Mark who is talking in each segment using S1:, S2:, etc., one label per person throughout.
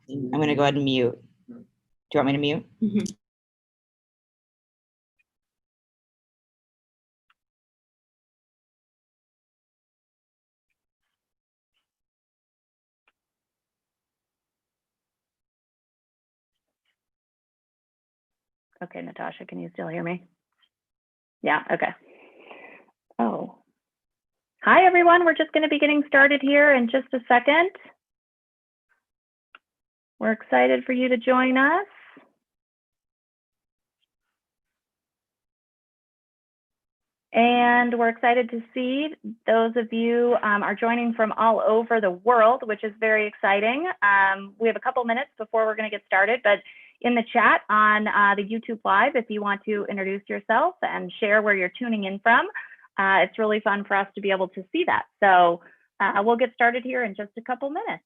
S1: I'm going to go ahead and mute. Do you want me to mute?
S2: Mm-hmm. Okay, Natasha, can you still hear me? Yeah, okay. Oh. Hi, everyone. We're just going to be getting started here in just a second. We're excited for you to join us. And we're excited to see those of you are joining from all over the world, which is very exciting. We have a couple minutes before we're going to get started, but in the chat on the YouTube Live, if you want to introduce yourself and share where you're tuning in from, it's really fun for us to be able to see that. So we'll get started here in just a couple minutes.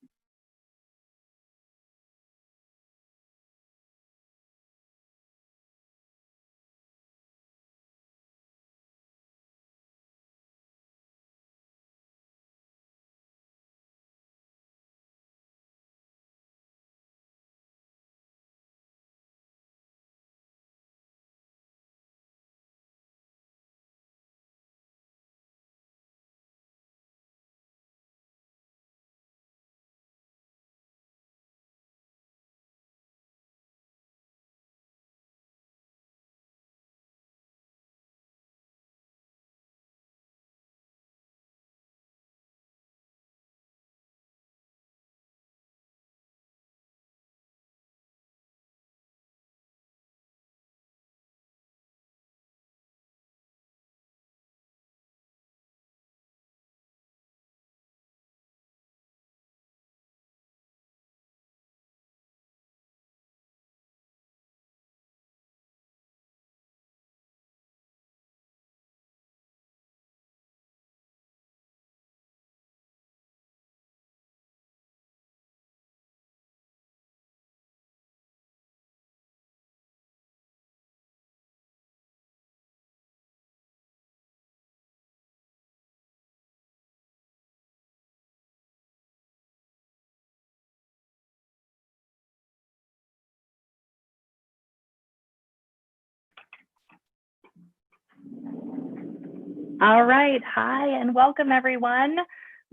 S2: All right, hi and welcome everyone.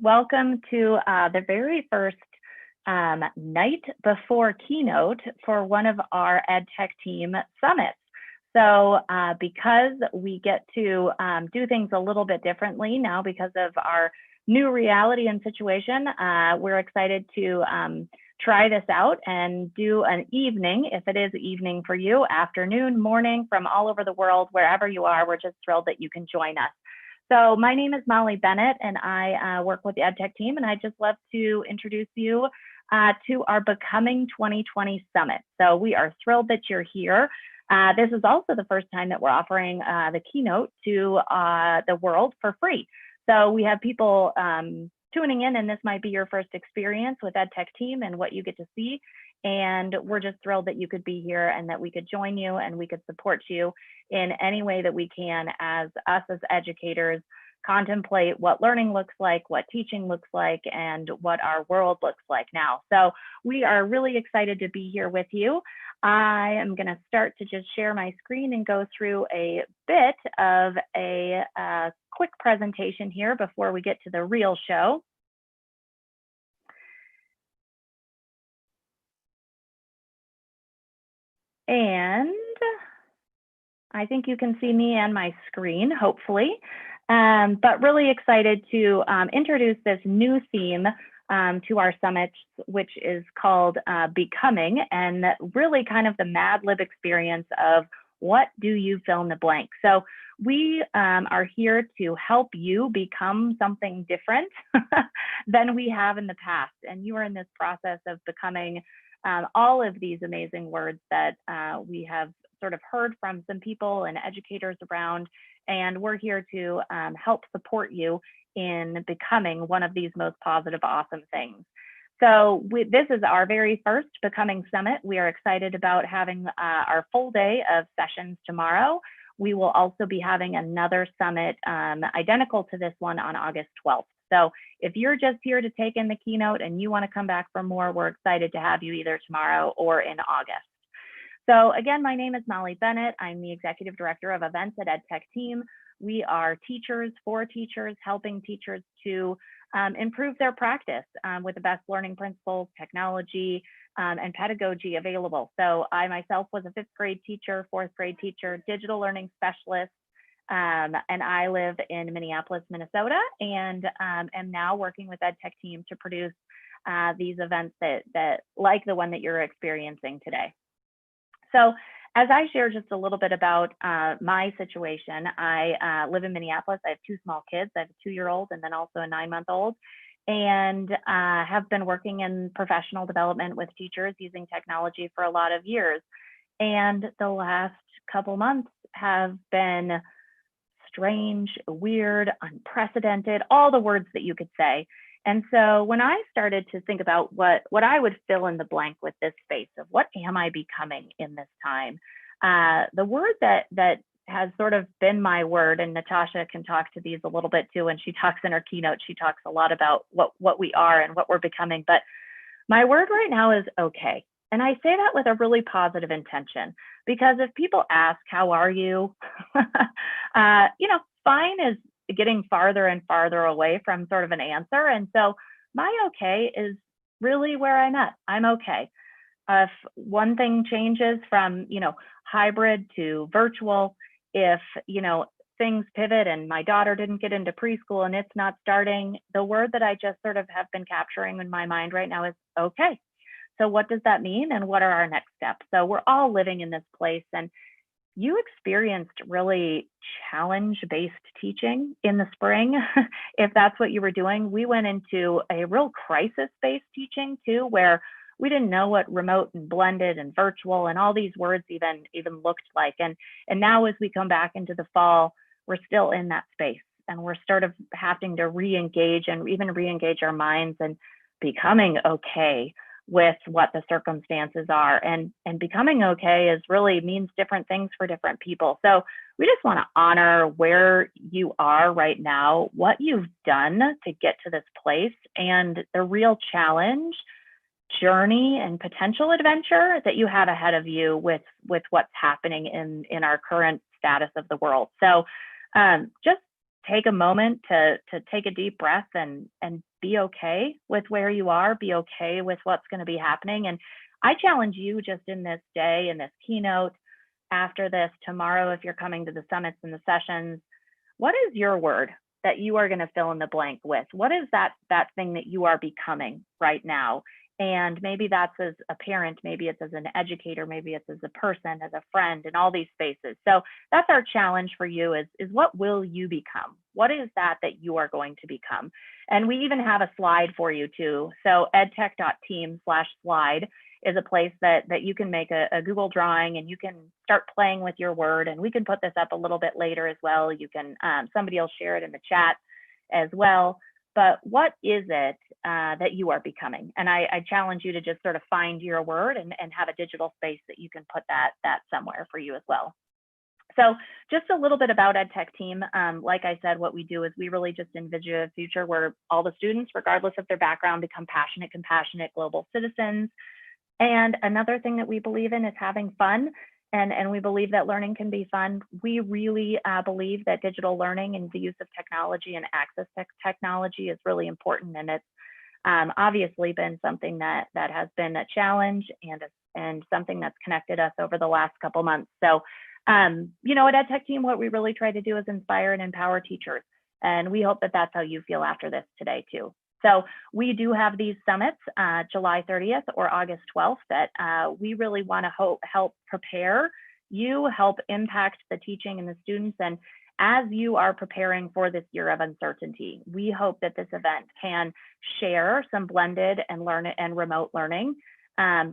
S2: Welcome to the very first night before Keynote for one of our EdTech team summits. So because we get to do things a little bit differently now because of our new reality and situation, we're excited to try this out and do an evening, if it is evening for you, afternoon, morning, from all over the world, wherever you are. We're just thrilled that you can join us. So my name is Molly Bennett, and I work with the EdTech team, and I just love to introduce you to our Becoming 2020 Summit. So we are thrilled that you're here. This is also the first time that we're offering the Keynote to the world for free. So we have people tuning in, and this might be your first experience with EdTech team and what you get to see. And we're just thrilled that you could be here and that we could join you and we could support you in any way that we can as us as educators contemplate what learning looks like, what teaching looks like, and what our world looks like now. So we are really excited to be here with you. I am going to start to just share my screen and go through a bit of a quick presentation here before we get to the real show. And I think you can see me and my screen, hopefully, but really excited to introduce this new theme to our summit, which is called Becoming, and really kind of the Mad Lib experience of what do you fill in the blank. So we are here to help you become something different than we have in the past. And you are in this process of becoming all of these amazing words that we have sort of heard from some people and educators around, and we're here to help support you in becoming one of these most positive, awesome things. So this is our very first Becoming Summit. We are excited about having our full day of sessions tomorrow. We will also be having another summit identical to this one on August 12th. So if you're just here to take in the keynote and you want to come back for more, we're excited to have you either tomorrow or in August. So again, my name is Molly Bennett. I'm the Executive Director of Events at EdTech Team. We are teachers for teachers, helping teachers to improve their practice with the best learning principles, technology, and pedagogy available. So I myself was a 5th grade teacher, 4th grade teacher, digital learning specialist, and I live in Minneapolis, Minnesota, and am now working with EdTech Team to produce these events that like the one that you're experiencing today. So as I share just a little bit about my situation, I live in Minneapolis. I have 2 small kids. I have a 2-year-old and then also a 9-month-old, and have been working in professional development with teachers using technology for a lot of years. And the last couple months have been strange, weird, unprecedented, all the words that you could say. And so when I started to think about what I would fill in the blank with this space of what am I becoming in this time, the word that has sort of been my word, and Natasha can talk to these a little bit too, when she talks in her keynote, she talks a lot about what we are and what we're becoming. But my word right now is okay. And I say that with a really positive intention, because if people ask, how are you? Fine is getting farther and farther away from sort of an answer. And so my okay is really where I'm at. I'm okay. If one thing changes from, hybrid to virtual, if, things pivot and my daughter didn't get into preschool and it's not starting, the word that I just sort of have been capturing in my mind right now is okay. So what does that mean? And what are our next steps? So we're all living in this place, and you experienced really challenge-based teaching in the spring. If that's what you were doing, we went into a real crisis-based teaching too, where we didn't know what remote and blended and virtual and all these words even looked like. And now as we come back into the fall, we're still in that space, and we're sort of having to re-engage and even re-engage our minds and becoming okay with what the circumstances are. And becoming okay really means different things for different people. So we just want to honor where you are right now, what you've done to get to this place, and the real challenge, journey, and potential adventure that you have ahead of you with what's happening in our current status of the world. So just take a moment to take a deep breath and be okay with where you are, be okay with what's going to be happening. And I challenge you just in this day, in this keynote, after this, tomorrow, if you're coming to the summits and the sessions, what is your word that you are going to fill in the blank with? What is that thing that you are becoming right now? And maybe that's as a parent, maybe it's as an educator, maybe it's as a person, as a friend, in all these spaces. So that's our challenge for you is what will you become? What is that you are going to become? And we even have a slide for you too. So edtech.team/slide is a place that you can make a Google drawing, and you can start playing with your word. And we can put this up a little bit later as well. You can, somebody will share it in the chat as well. But what is it that you are becoming? And I challenge you to just sort of find your word and have a digital space that you can put that somewhere for you as well. So just a little bit about EdTech Team. Like I said, what we do is we really just envision a future where all the students, regardless of their background, become passionate, compassionate global citizens. And another thing that we believe in is having fun. And we believe that learning can be fun. We really believe that digital learning and the use of technology and access to technology is really important. And it's obviously been something that has been a challenge and something that's connected us over the last couple months. So, at EdTech Team, what we really try to do is inspire and empower teachers. And we hope that that's how you feel after this today too. So we do have these summits, July 30th or August 12th, that we really want to help prepare you, help impact the teaching and the students. And as you are preparing for this year of uncertainty, we hope that this event can share some blended and remote learning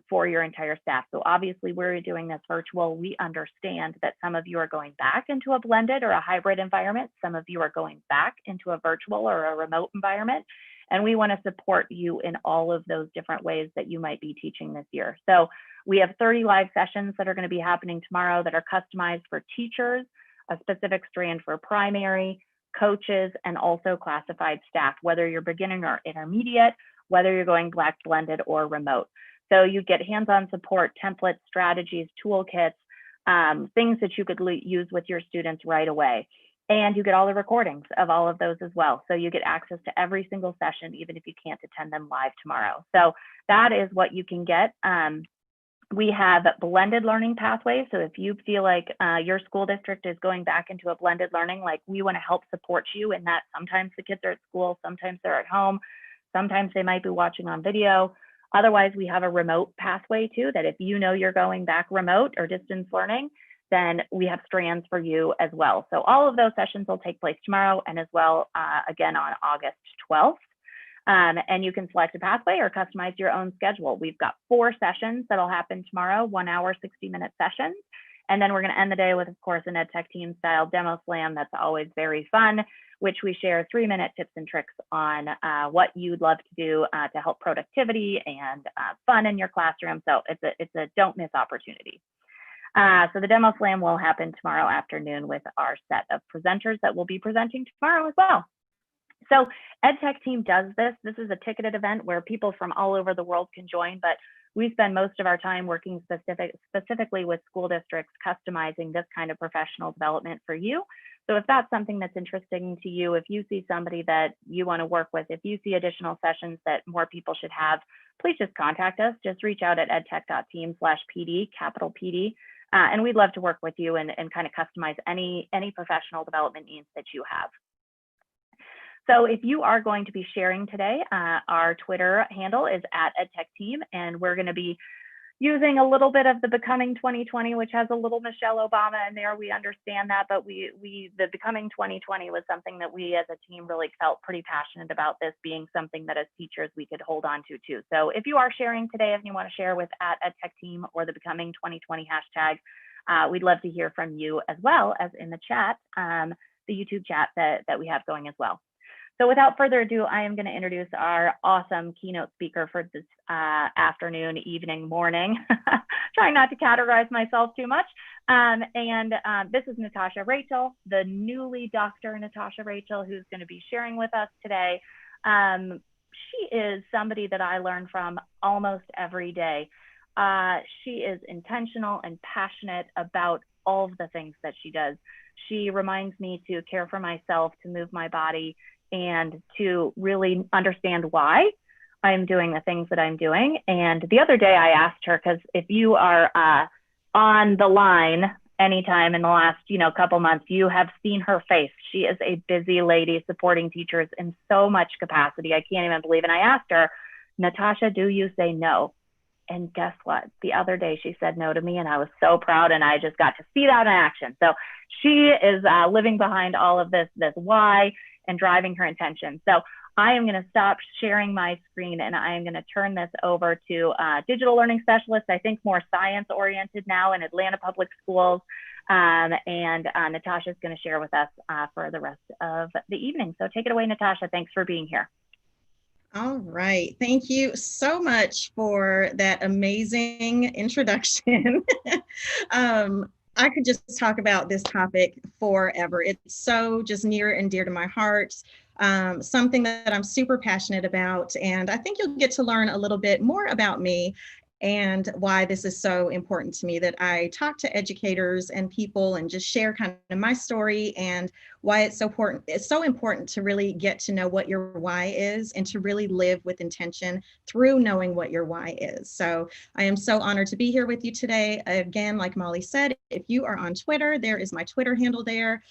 S2: for your entire staff. So obviously we're doing this virtual. We understand that some of you are going back into a blended or a hybrid environment. Some of you are going back into a virtual or a remote environment. And we want to support you in all of those different ways that you might be teaching this year. So we have 30 live sessions that are going to be happening tomorrow that are customized for teachers, a specific strand for primary, coaches, and also classified staff, whether you're beginning or intermediate, whether you're going Black blended or remote. So you get hands-on support, templates, strategies, toolkits, things that you could use with your students right away. And you get all the recordings of all of those as well. So you get access to every single session, even if you can't attend them live tomorrow. So that is what you can get. We have blended learning pathways. So if you feel like your school district is going back into a blended learning, like we want to help support you in that. Sometimes the kids are at school, sometimes they're at home, sometimes they might be watching on video. Otherwise, we have a remote pathway too, that if you know you're going back remote or distance learning, then we have strands for you as well. So all of those sessions will take place tomorrow and as well, again, on August 12th. And you can select a pathway or customize your own schedule. We've got 4 sessions that'll happen tomorrow, 1 hour, 60-minute sessions. And then we're going to end the day with, of course, an EdTech team style demo slam. That's always very fun, which we share 3-minute tips and tricks on what you'd love to do to help productivity and fun in your classroom. So it's a don't miss opportunity. So the demo slam will happen tomorrow afternoon with our set of presenters that will be presenting tomorrow as well. So EdTech team does this. This is a ticketed event where people from all over the world can join, but we spend most of our time working specifically with school districts, customizing this kind of professional development for you. So if that's something that's interesting to you, if you see somebody that you want to work with, if you see additional sessions that more people should have, please just contact us. Just reach out at edtech.team/PD, capital PD. And we'd love to work with you and kind of customize any professional development needs that you have. So if you are going to be sharing today, our Twitter handle is @EdTechTeam, and we're going to be using a little bit of the Becoming 2020, which has a little Michelle Obama in there. We understand that, but the Becoming 2020 was something that we as a team really felt pretty passionate about, this being something that as teachers we could hold on to too. So if you are sharing today, if you want to share with @EdTechTeam or the Becoming 2020 hashtag, we'd love to hear from you as well as in the chat, the YouTube chat that we have going as well. So without further ado, I am going to introduce our awesome keynote speaker for this afternoon, evening, morning. Trying not to categorize myself too much. This is Natasha Rachell, the newly Dr. Natasha Rachell, who's going to be sharing with us today. She is somebody that I learn from almost every day. She is intentional and passionate about all of the things that she does. She reminds me to care for myself, to move my body, and to really understand why I'm doing the things that I'm doing. And the other day I asked her, because if you are on the line anytime in the last couple months, you have seen her face. She is a busy lady supporting teachers in so much capacity. I can't even believe it. And I asked her, Natasha, do you say no? And guess what? The other day she said no to me, and I was so proud, and I just got to see that in action. So she is living behind all of this why and driving her intention. So I am going to stop sharing my screen, and I am going to turn this over to digital learning specialist, I think more science oriented now in Atlanta Public Schools. Natasha is going to share with us for the rest of the evening. So take it away, Natasha. Thanks for being here.
S3: All right. Thank you so much for that amazing introduction. I could just talk about this topic forever. It's so just near and dear to my heart, something that I'm super passionate about. And I think you'll get to learn a little bit more about me and why this is so important to me, that I talk to educators and people and just share kind of my story and why it's so important. It's so important to really get to know what your why is and to really live with intention through knowing what your why is. So I am so honored to be here with you today. Again, like Molly said, if you are on Twitter, there is my Twitter handle there.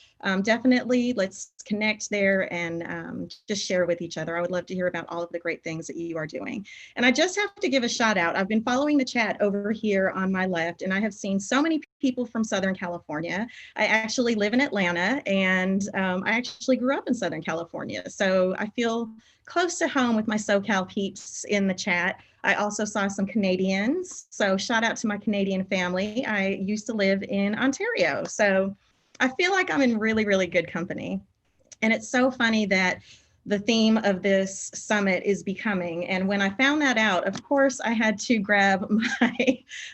S3: Definitely let's connect there and just share with each other. I would love to hear about all of the great things that you are doing. And I just have to give a shout out. I've been following the chat over here on my left, and I have seen so many people from Southern California. I actually live in Atlanta, and I actually grew up in Southern California. So I feel close to home with my SoCal peeps in the chat. I also saw some Canadians. So shout out to my Canadian family. I used to live in Ontario. So I feel like I'm in really, really good company. And it's so funny that the theme of this summit is becoming. And when I found that out, of course, I had to grab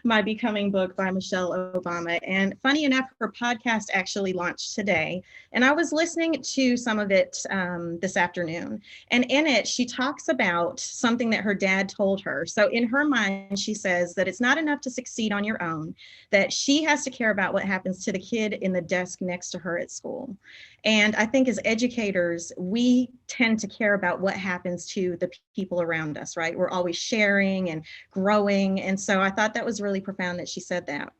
S3: my Becoming book by Michelle Obama. And funny enough, her podcast actually launched today. And I was listening to some of it this afternoon. And in it, she talks about something that her dad told her. So in her mind, she says that it's not enough to succeed on your own, that she has to care about what happens to the kid in the desk next to her at school. And I think as educators, we tend to care about what happens to the people around us, right? We're always sharing and growing. And so I thought that was really profound that she said that.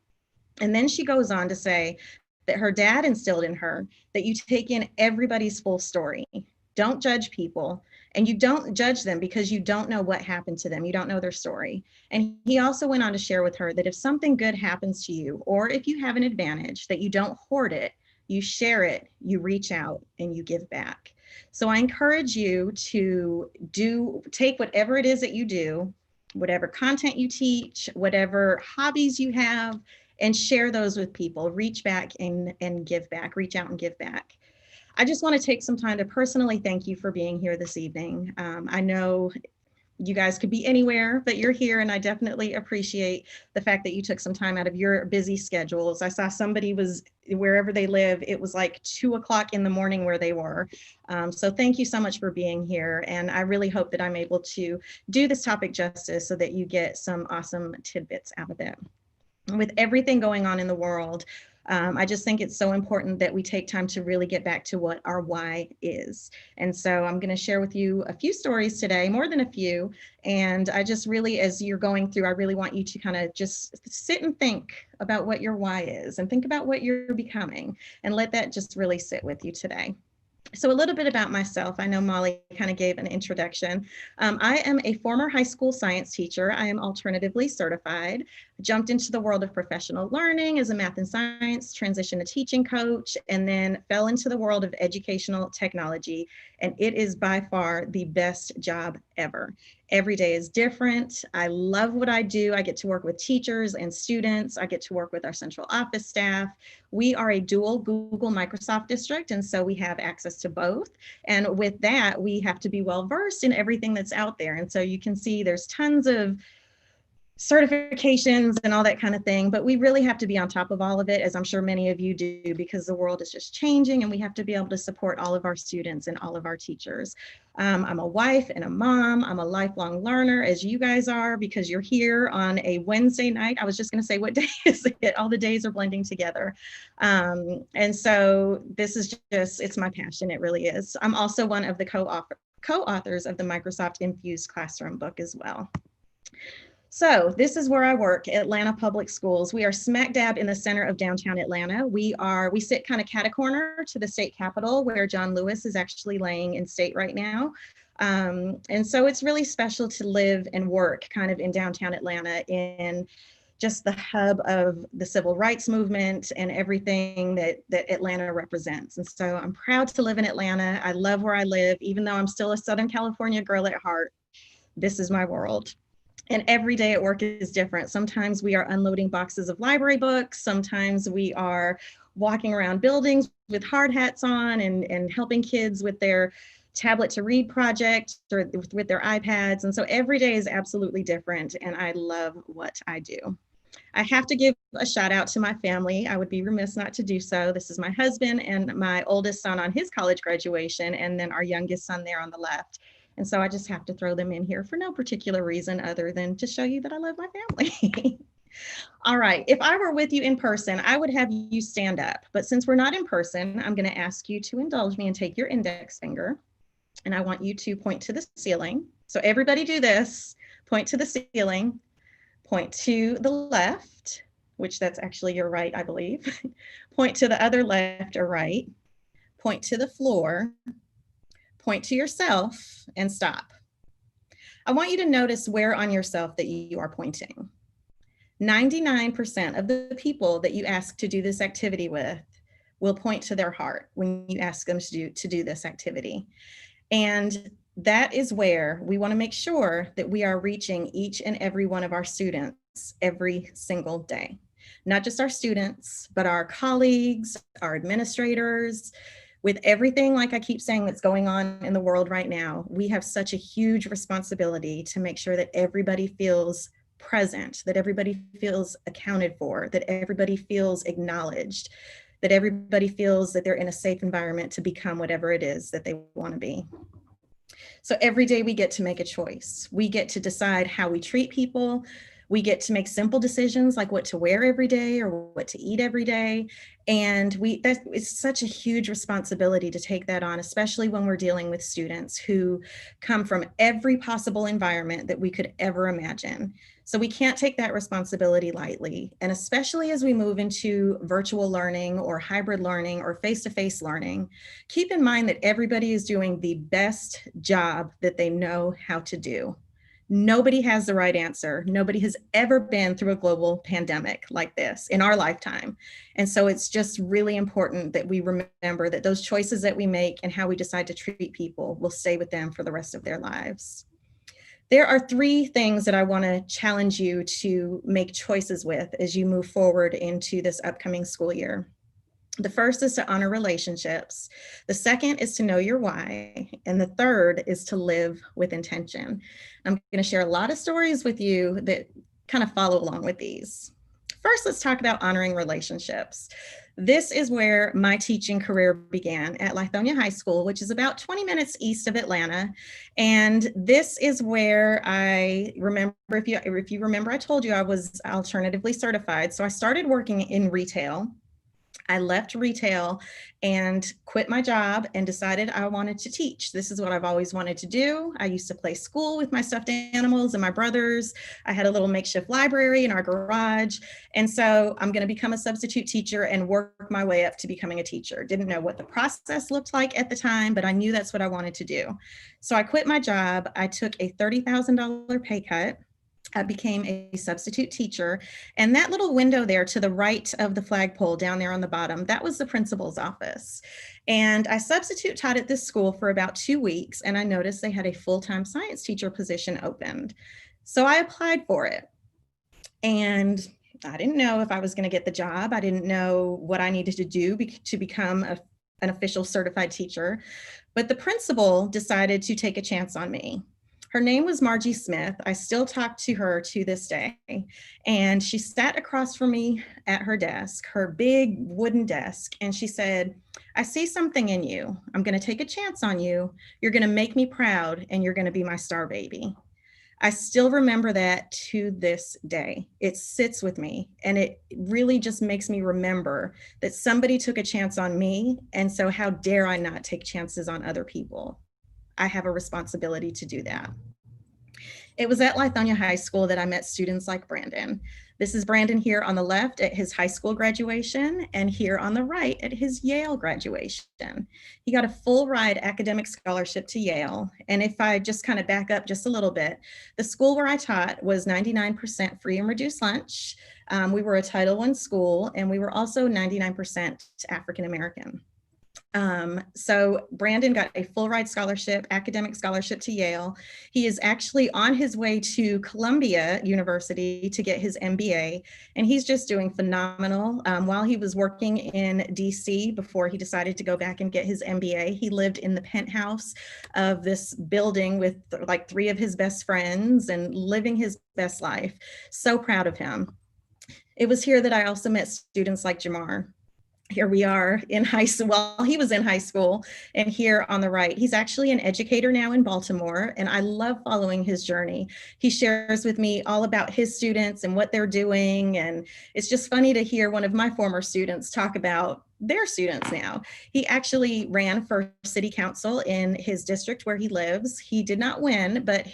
S3: And then she goes on to say that her dad instilled in her that you take in everybody's full story. Don't judge people, and you don't judge them because you don't know what happened to them. You don't know their story. And he also went on to share with her that if something good happens to you, or if you have an advantage, that you don't hoard it, you share it, you reach out, and you give back. So I encourage you to take whatever it is that you do, whatever content you teach, whatever hobbies you have, and share those with people. Reach back and give back, reach out and give back. I just want to take some time to personally thank you for being here this evening. I know you guys could be anywhere, but you're here, and I definitely appreciate the fact that you took some time out of your busy schedules. I saw somebody was wherever they live, it was like 2 o'clock in the morning where they were. So thank you so much for being here. And I really hope that I'm able to do this topic justice so that you get some awesome tidbits out of it. With everything going on in the world, I just think it's so important that we take time to really get back to what our why is. And so I'm going to share with you a few stories today, more than a few. And I just really, as you're going through, I really want you to kind of just sit and think about what your why is and think about what you're becoming, and let that just really sit with you today. So a little bit about myself. I know Molly kind of gave an introduction. I am a former high school science teacher. I am alternatively certified. Jumped into the world of professional learning as a math and science, transitioned to teaching coach, and then fell into the world of educational technology. And it is by far the best job ever. Every day is different. I love what I do. I get to work with teachers and students. I get to work with our central office staff. We are a dual Google Microsoft district, and so we have access to both. And with that, we have to be well versed in everything that's out there. And so you can see there's tons of certifications and all that kind of thing, but we really have to be on top of all of it, as I'm sure many of you do, because the world is just changing, and we have to be able to support all of our students and all of our teachers. I'm a wife and a mom. I'm a lifelong learner, as you guys are, because you're here on a Wednesday night. I was just going to say, what day is it? All the days are blending together. And so this is just, it's my passion. It really is. I'm also one of the co-authors of the Microsoft Infused Classroom book as well. So this is where I work, Atlanta Public Schools. We are smack dab in the center of downtown Atlanta. We sit kind of cat-a-corner to the state capitol, where John Lewis is actually laying in state right now. And so it's really special to live and work kind of in downtown Atlanta, in just the hub of the civil rights movement and everything that Atlanta represents. And so I'm proud to live in Atlanta. I love where I live, even though I'm still a Southern California girl at heart. This is my world. And every day at work is different. Sometimes we are unloading boxes of library books. Sometimes we are walking around buildings with hard hats on and helping kids with their tablet to read project or with their iPads. And so every day is absolutely different. And I love what I do. I have to give a shout out to my family. I would be remiss not to do so. This is my husband and my oldest son on his college graduation, and then our youngest son there on the left. And so I just have to throw them in here for no particular reason other than to show you that I love my family. All right, if I were with you in person, I would have you stand up. But since we're not in person, I'm going to ask you to indulge me and take your index finger. And I want you to point to the ceiling. So everybody do this. Point to the ceiling. Point to the left, which that's actually your right, I believe. Point to the other left or right. Point to the floor. Point to yourself and stop. I want you to notice where on yourself that you are pointing. 99% of the people that you ask to do this activity with will point to their heart when you ask them to do this activity. And that is where we want to make sure that we are reaching each and every one of our students every single day. Not just our students, but our colleagues, our administrators, With everything, like I keep saying, that's going on in the world right now, we have such a huge responsibility to make sure that everybody feels present, that everybody feels accounted for, that everybody feels acknowledged, that everybody feels that they're in a safe environment to become whatever it is that they want to be. So every day we get to make a choice. We get to decide how we treat people. We get to make simple decisions like what to wear every day or what to eat every day. And it's such a huge responsibility to take that on, especially when we're dealing with students who come from every possible environment that we could ever imagine. So we can't take that responsibility lightly. And especially as we move into virtual learning or hybrid learning or face-to-face learning, keep in mind that everybody is doing the best job that they know how to do. Nobody has the right answer. Nobody has ever been through a global pandemic like this in our lifetime. And so it's just really important that we remember that those choices that we make and how we decide to treat people will stay with them for the rest of their lives. There are 3 things that I want to challenge you to make choices with as you move forward into this upcoming school year. The first is to honor relationships. The second is to know your why. And the third is to live with intention. I'm going to share a lot of stories with you that kind of follow along with these. First, let's talk about honoring relationships. This is where my teaching career began at Lithonia High School, which is about 20 minutes east of Atlanta. And this is where I remember, if you remember, I told you I was alternatively certified. So I started working in retail. I left retail and quit my job and decided I wanted to teach. This is what I've always wanted to do. I used to play school with my stuffed animals and my brothers. I had a little makeshift library in our garage. And so I'm going to become a substitute teacher and work my way up to becoming a teacher. Didn't know what the process looked like at the time, but I knew that's what I wanted to do. So I quit my job. I took a $30,000 pay cut. I became a substitute teacher, and that little window there to the right of the flagpole down there on the bottom, that was the principal's office. And I substitute taught at this school for about 2 weeks, and I noticed they had a full-time science teacher position opened. So I applied for it, and I didn't know if I was going to get the job. I didn't know what I needed to do to become an official certified teacher, but the principal decided to take a chance on me. Her name was Margie Smith. I still talk to her to this day. And she sat across from me at her desk, her big wooden desk, and she said, "I see something in you. I'm going to take a chance on you. You're going to make me proud, and you're going to be my star baby." I still remember that to this day. It sits with me, and it really just makes me remember that somebody took a chance on me, and so how dare I not take chances on other people? I have a responsibility to do that. It was at Lithonia High School that I met students like Brandon. This is Brandon here on the left at his high school graduation, and here on the right at his Yale graduation. He got a full ride academic scholarship to Yale. And if I just kind of back up just a little bit, the school where I taught was 99% free and reduced lunch. We were a Title I school, and we were also 99% African American. So Brandon got a full ride scholarship, academic scholarship to Yale. He is actually on his way to Columbia University to get his MBA, and he's just doing phenomenal. While he was working in DC before he decided to go back and get his MBA, he lived in the penthouse of this building with like 3 of his best friends and living his best life. So proud of him. It was here that I also met students like Jamar. Here we are in high school. Well, he was in high school, and here on the right, he's actually an educator now in Baltimore, and I love following his journey. He shares with me all about his students and what they're doing, and it's just funny to hear one of my former students talk about their students now. He actually ran for city council in his district where he lives. He did not win, but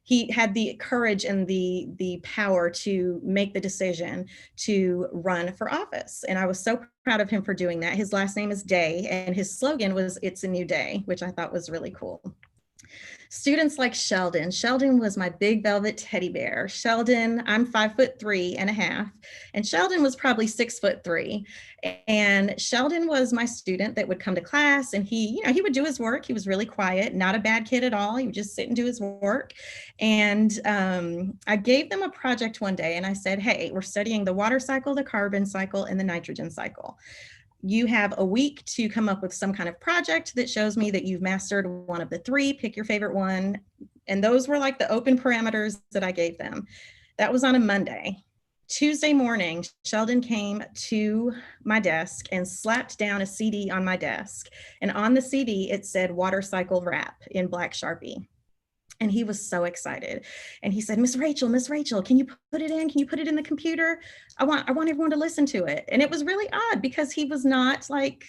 S3: he had the courage and the power to make the decision to run for office. And I was so proud of him for doing that. His last name is Day, and his slogan was "It's a New Day," which I thought was really cool. Students like Sheldon. Sheldon was my big velvet teddy bear. Sheldon, I'm 5'3.5", and Sheldon was probably 6'3". And Sheldon was my student that would come to class, and he would do his work. He was really quiet, not a bad kid at all. He would just sit and do his work. And I gave them a project one day, and I said, "Hey, we're studying the water cycle, the carbon cycle, and the nitrogen cycle. you have a week to come up with some kind of project that shows me that you've mastered one of the three, pick your favorite one. And those were like the open parameters that I gave them. That was on a Monday. Tuesday morning, Sheldon came to my desk and slapped down a CD on my desk. And on the CD, it said water cycle rap in black Sharpie. And he was so excited. And he said, Miss Rachell, can you put it in? Can you put it in the computer? I want everyone to listen to it. And it was really odd because he was not like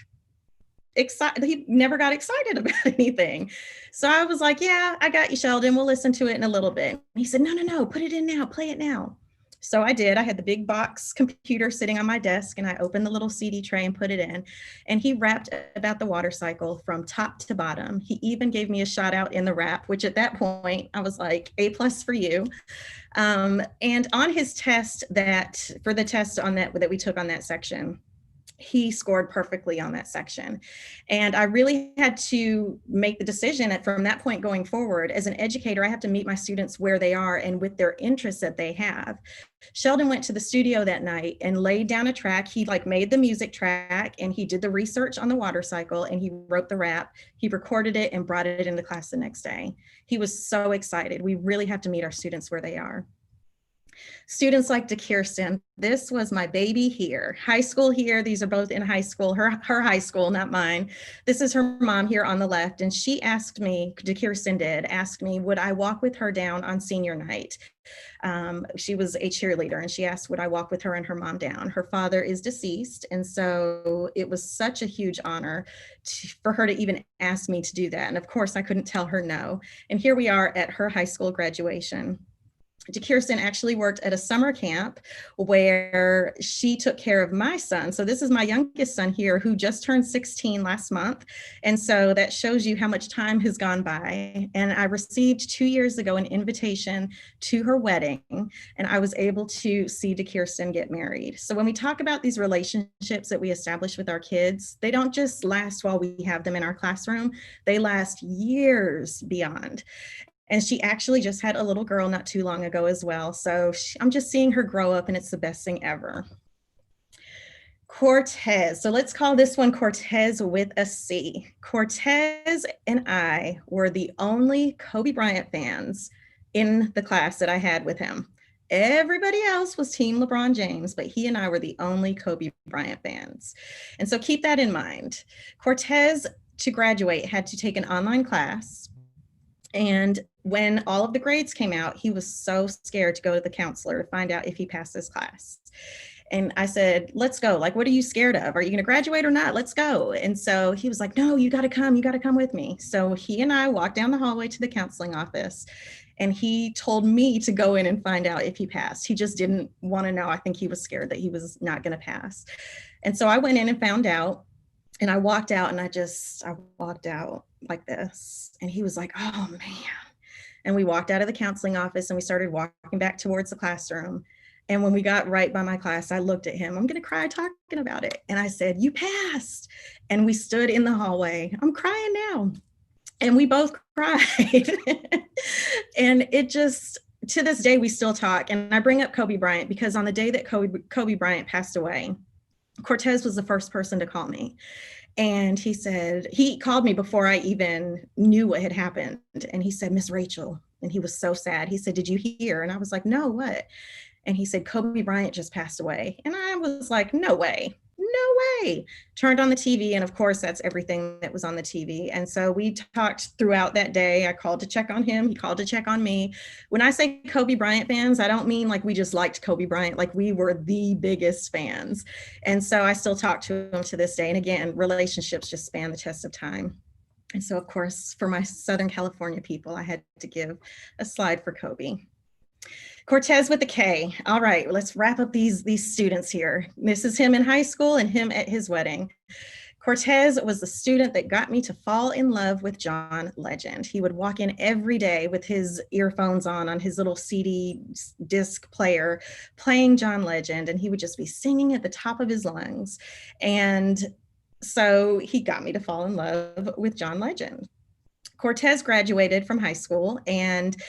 S3: excited. He never got excited about anything. So I was like, yeah, I got you, Sheldon. We'll listen to it in a little bit. He said, no, put it in now, play it now. So I did. I had the big box computer sitting on my desk and I opened the little CD tray and put it in. And he rapped about the water cycle from top to bottom. He even gave me a shout out in the rap, which at that point I was like, A+ for you. And on his test for the test on that we took on that section, he scored perfectly on that section. And I really had to make the decision that from that point going forward, as an educator, I have to meet my students where they are and with their interests that they have. Sheldon went to the studio that night and laid down a track. He like made the music track and he did the research on the water cycle and he wrote the rap. He recorded it and brought it into class the next day. He was so excited. We really have to meet our students where they are. Students like Kirsten, this was my baby here. High school here, these are both in high school, her high school, not mine. This is her mom here on the left. And she asked me, Kirsten did, ask me, would I walk with her down on senior night? She was a cheerleader and she asked, would I walk with her and her mom down? Her father is deceased. And so it was such a huge honor for her to even ask me to do that. And of course I couldn't tell her no. And here we are at her high school graduation. Kirsten actually worked at a summer camp where she took care of my son. So this is my youngest son here who just turned 16 last month. And so that shows you how much time has gone by. And I received 2 years ago an invitation to her wedding and I was able to see Kirsten get married. So when we talk about these relationships that we establish with our kids, they don't just last while we have them in our classroom, they last years beyond. And she actually just had a little girl not too long ago as well. So I'm just seeing her grow up and it's the best thing ever. Cortez. So let's call this one Cortez with a C. Cortez and I were the only Kobe Bryant fans in the class that I had with him. Everybody else was Team LeBron James, but he and I were the only Kobe Bryant fans. And so keep that in mind. Cortez, to graduate, had to take an online class. And when all of the grades came out, he was so scared to go to the counselor to find out if he passed this class. And I said, let's go. Like, what are you scared of? Are you going to graduate or not? Let's go. And so he was like, no, you got to come. You got to come with me. So he and I walked down the hallway to the counseling office and he told me to go in and find out if he passed. He just didn't want to know. I think he was scared that he was not going to pass. And so I went in and found out. And I walked out and I walked out like this. And he was like, oh man. And we walked out of the counseling office and we started walking back towards the classroom. And when we got right by my class, I looked at him, I'm going to cry talking about it. And I said, you passed. And we stood in the hallway. I'm crying now. And we both cried. And it just, to this day, we still talk. And I bring up Kobe Bryant because on the day that Kobe Bryant passed away, Cortez was the first person to call me. And he said, he called me before I even knew what had happened. And he said, Miss Rachell. And he was so sad. He said, did you hear? And I was like, no, what? And he said, Kobe Bryant just passed away. And I was like, no way. No way. Turned on the TV. And of course, that's everything that was on the TV. And so we talked throughout that day. I called to check on him. He called to check on me. When I say Kobe Bryant fans, I don't mean like we just liked Kobe Bryant, like we were the biggest fans. And so I still talk to him to this day. And again, relationships just span the test of time. And so, of course, for my Southern California people, I had to give a slide for Kobe. Cortez with a K. All right, let's wrap up these students here. This is him in high school and him at his wedding. Cortez was the student that got me to fall in love with John Legend. He would walk in every day with his earphones on his little CD disc player, playing John Legend, and he would just be singing at the top of his lungs. And so he got me to fall in love with John Legend. Cortez graduated from high school, and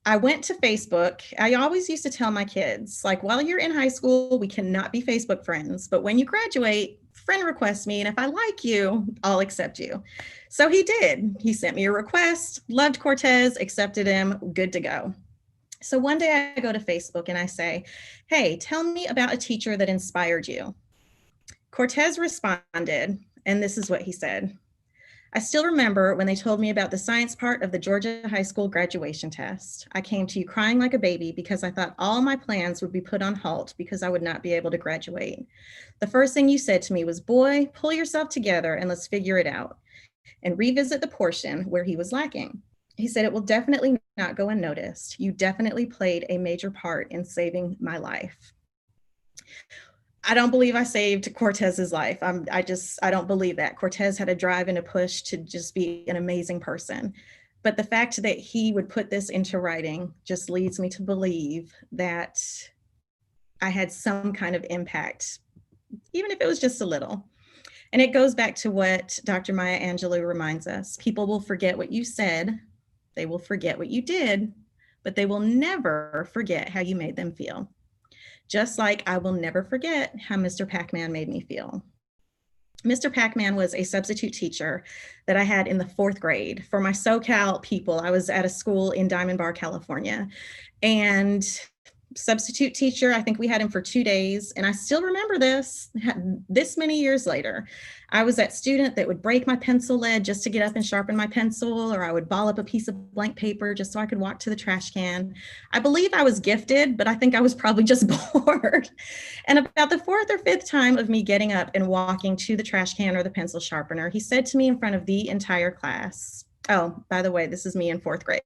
S3: I went to Facebook. I always used to tell my kids, like, while you're in high school, we cannot be Facebook friends. But when you graduate, friend request me. And if I like you, I'll accept you. So he did. He sent me a request, loved Cortez, accepted him, good to go. So one day I go to Facebook and I say, hey, tell me about a teacher that inspired you. Cortez responded, and this is what he said. I still remember when they told me about the science part of the Georgia high school graduation test. I came to you crying like a baby because I thought all my plans would be put on halt because I would not be able to graduate. The first thing you said to me was, boy, pull yourself together and let's figure it out and revisit the portion where he was lacking. He said, it will definitely not go unnoticed. You definitely played a major part in saving my life. I don't believe I saved Cortez's life. I don't believe that. Cortez had a drive and a push to just be an amazing person. But the fact that he would put this into writing just leads me to believe that I had some kind of impact, even if it was just a little. And it goes back to what Dr. Maya Angelou reminds us. People will forget what you said. They will forget what you did, but they will never forget how you made them feel. Just like I will never forget how Mr. Pac-Man made me feel. Mr. Pac-Man was a substitute teacher that I had in the 4th grade. For my SoCal people, I was at a school in Diamond Bar, California. And substitute teacher, I think we had him for 2 days. And I still remember this many years later. I was that student that would break my pencil lead just to get up and sharpen my pencil, or I would ball up a piece of blank paper just so I could walk to the trash can. I believe I was gifted, but I think I was probably just bored. And about the 4th or 5th time of me getting up and walking to the trash can or the pencil sharpener, he said to me in front of the entire class, oh, by the way, this is me in 4th grade.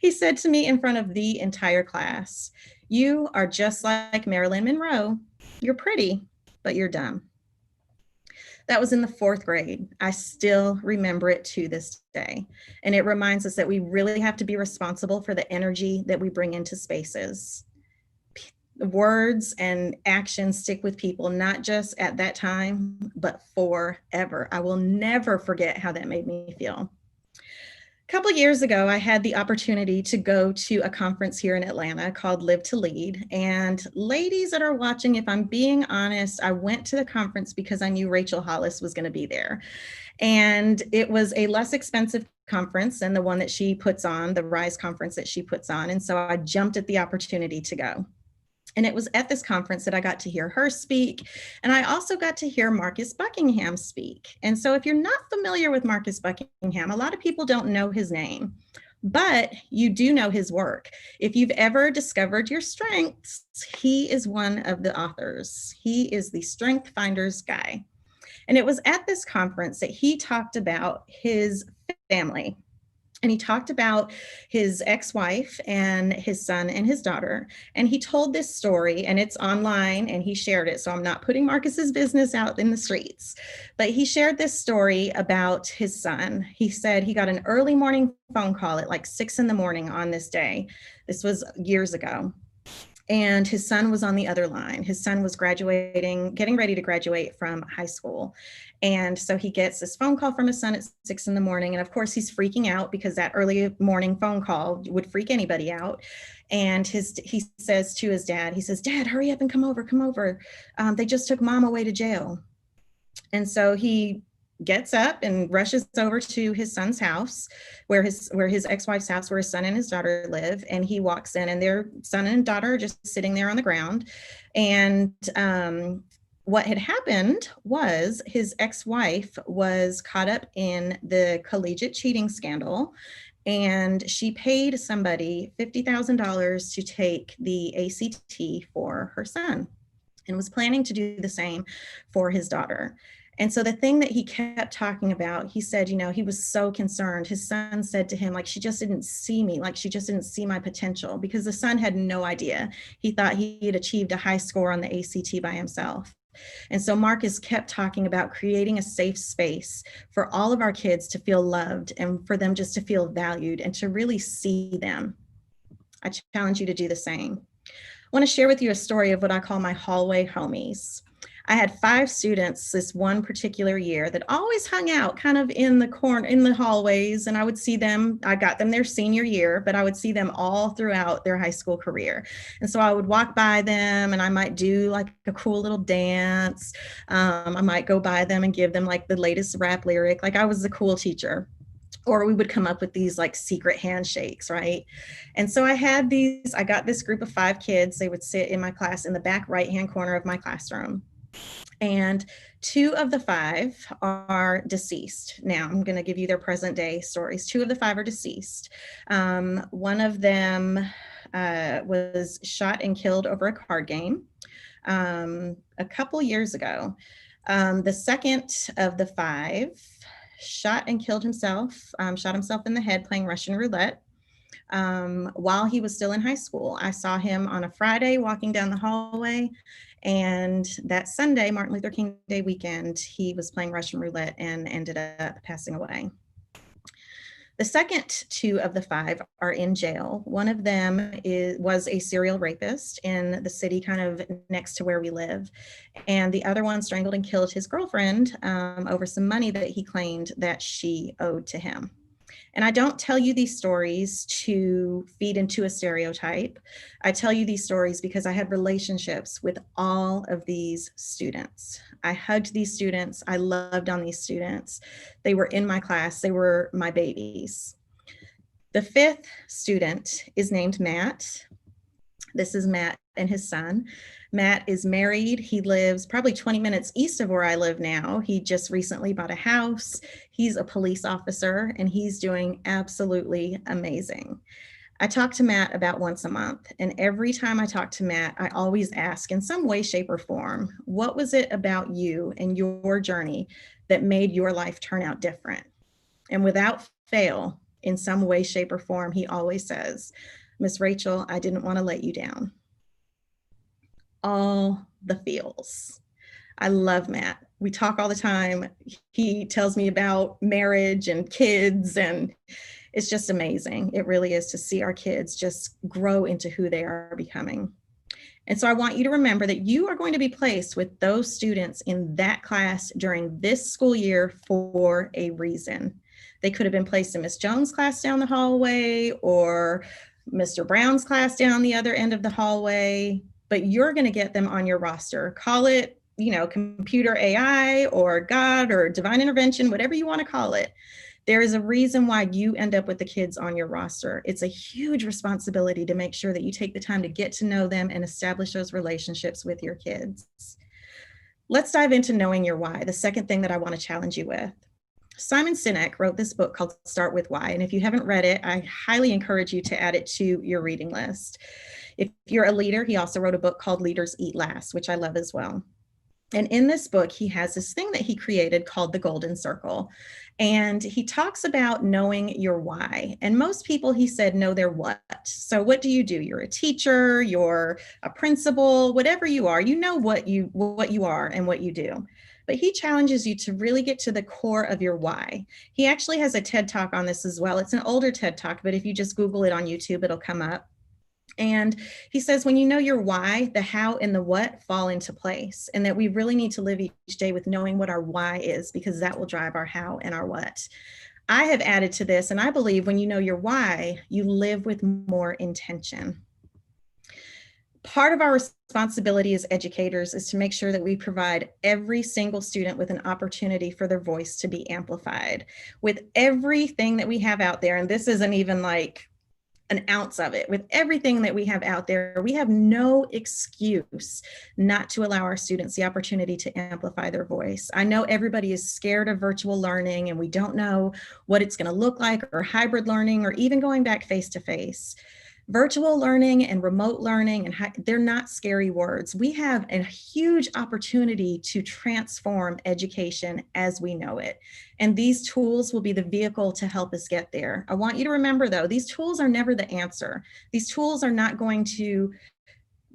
S3: He said to me in front of the entire class, you are just like Marilyn Monroe. You're pretty, but you're dumb. That was in the 4th grade. I still remember it to this day. And it reminds us that we really have to be responsible for the energy that we bring into spaces. Words and actions stick with people, not just at that time, but forever. I will never forget how that made me feel. A couple of years ago, I had the opportunity to go to a conference here in Atlanta called Live to Lead. And ladies that are watching, if I'm being honest, I went to the conference because I knew Rachel Hollis was going to be there. And it was a less expensive conference than the one that she puts on, the RISE conference that she puts on. And so I jumped at the opportunity to go. And it was at this conference that I got to hear her speak. And I also got to hear Marcus Buckingham speak. And so if you're not familiar with Marcus Buckingham, a lot of people don't know his name, but you do know his work. If you've ever discovered your strengths, he is one of the authors. He is the Strength Finders guy. And it was at this conference that he talked about his family. And he talked about his ex-wife and his son and his daughter. And he told this story, and it's online, and he shared it. So I'm not putting Marcus's business out in the streets, but he shared this story about his son. He said he got an early morning phone call at like 6 in the morning on this day. This was years ago. And his son was on the other line. His son was graduating, getting ready to graduate from high school. And so he gets this phone call from his son at 6 in the morning. And of course, he's freaking out because that early morning phone call would freak anybody out. And he says to his dad, he says, Dad, hurry up and come over. They just took mom away to jail. And so he gets up and rushes over to his son's house, where his ex-wife's house, where his son and his daughter live. And he walks in, and their son and daughter are just sitting there on the ground. And what had happened was his ex-wife was caught up in the collegiate cheating scandal, and she paid somebody $50,000 to take the ACT for her son, and was planning to do the same for his daughter. And so the thing that he kept talking about, he said, he was so concerned. His son said to him, like, she just didn't see me, like she just didn't see my potential, because the son had no idea. He thought he had achieved a high score on the ACT by himself. And so Marcus kept talking about creating a safe space for all of our kids to feel loved, and for them just to feel valued and to really see them. I challenge you to do the same. I want to share with you a story of what I call my hallway homies. I had 5 students this one particular year that always hung out kind of in the corner, in the hallways, and I would see them. I got them their senior year, but I would see them all throughout their high school career. And so I would walk by them and I might do like a cool little dance. I might go by them and give them like the latest rap lyric, like I was the cool teacher. Or we would come up with these like secret handshakes, right? And so I got this group of 5 kids. They would sit in my class in the back right-hand corner of my classroom. And 2 of the 5 are deceased. Now I'm going to give you their present day stories. 2 of the 5 are deceased. One of them was shot and killed over a card game a couple years ago. The second of the 5 shot and killed himself, shot himself in the head playing Russian roulette while he was still in high school. I saw him on a Friday walking down the hallway, and that Sunday, Martin Luther King Day weekend, he was playing Russian roulette and ended up passing away. The second 2 of the 5 are in jail. One of them was a serial rapist in the city kind of next to where we live. And the other one strangled and killed his girlfriend over some money that he claimed that she owed to him. And I don't tell you these stories to feed into a stereotype. I tell you these stories because I had relationships with all of these students. I hugged these students. I loved on these students. They were in my class. They were my babies. The 5th student is named Matt. This is Matt and his son. Matt is married. He lives probably 20 minutes east of where I live now. He just recently bought a house. He's a police officer and he's doing absolutely amazing. I talk to Matt about once a month, and every time I talk to Matt, I always ask in some way, shape, or form, what was it about you and your journey that made your life turn out different? And without fail, in some way, shape, or form, he always says, Miss Rachell, I didn't want to let you down. All the feels. I love Matt. We talk all the time. He tells me about marriage and kids, and it's just amazing. It really is to see our kids just grow into who they are becoming. And so I want you to remember that you are going to be placed with those students in that class during this school year for a reason. They could have been placed in Miss Jones' class down the hallway or Mr. Brown's class down the other end of the hallway, but you're going to get them on your roster. Call it, computer AI or God or divine intervention, whatever you want to call it. There is a reason why you end up with the kids on your roster. It's a huge responsibility to make sure that you take the time to get to know them and establish those relationships with your kids. Let's dive into knowing your why, the second thing that I want to challenge you with. Simon Sinek wrote this book called Start With Why. And if you haven't read it, I highly encourage you to add it to your reading list. If you're a leader, he also wrote a book called Leaders Eat Last, which I love as well. And in this book, he has this thing that he created called the Golden Circle. And he talks about knowing your why. And most people, he said, know their what. So what do? You're a teacher, you're a principal, whatever you are, you know what you are and what you do. But he challenges you to really get to the core of your why. He actually has a TED Talk on this as well. It's an older TED Talk, but if you just Google it on YouTube, it'll come up. And he says, when you know your why, the how and the what fall into place, and that we really need to live each day with knowing what our why is, because that will drive our how and our what. I have added to this, and I believe when you know your why, you live with more intention. Part of our responsibility as educators is to make sure that we provide every single student with an opportunity for their voice to be amplified. With everything that we have out there, and this isn't even like an ounce of it, with everything that we have out there, we have no excuse not to allow our students the opportunity to amplify their voice. I know everybody is scared of virtual learning and we don't know what it's going to look like, or hybrid learning, or even going back face to face. Virtual learning and remote learning, and they're not scary words. We have a huge opportunity to transform education as we know it. And these tools will be the vehicle to help us get there. I want you to remember though, these tools are never the answer. These tools are not going to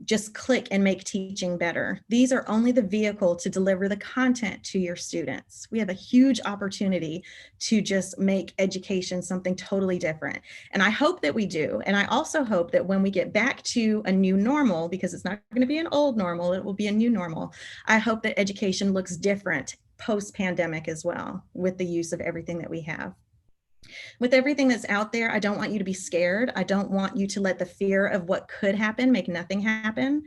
S3: just click and make teaching better. These are only the vehicle to deliver the content to your students. We have a huge opportunity to just make education something totally different. And I hope that we do. And I also hope that when we get back to a new normal, because it's not going to be an old normal, it will be a new normal. I hope that education looks different post-pandemic as well, with the use of everything that we have. With everything that's out there, I don't want you to be scared. I don't want you to let the fear of what could happen make nothing happen.